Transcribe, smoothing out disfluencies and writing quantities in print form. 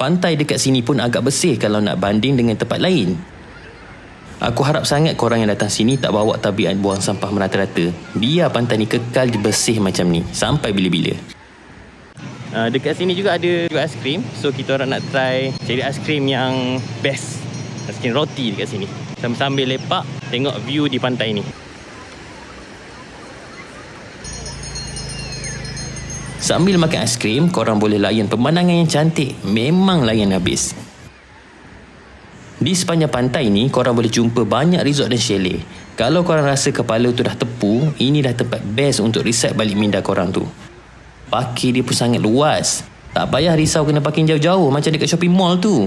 Pantai dekat sini pun agak bersih kalau nak banding dengan tempat lain. Aku harap sangat korang yang datang sini tak bawa tabiat buang sampah merata-rata. Biar pantai ni kekal bersih macam ni sampai bila-bila. Dekat sini juga ada aiskrim. So kita orang nak try cari aiskrim yang best. Aiskrim roti dekat sini. Sambil lepak tengok view di pantai ni. Sambil makan aiskrim, korang boleh layan pemandangan yang cantik. Memang layan habis. Di sepanjang pantai ni, korang boleh jumpa banyak resort dan chalet. Kalau korang rasa kepala tu dah tepu, ini dah tempat best untuk reset balik minda korang tu. Parkir dia pun sangat luas. Tak payah risau kena parking jauh-jauh macam dekat shopping mall tu.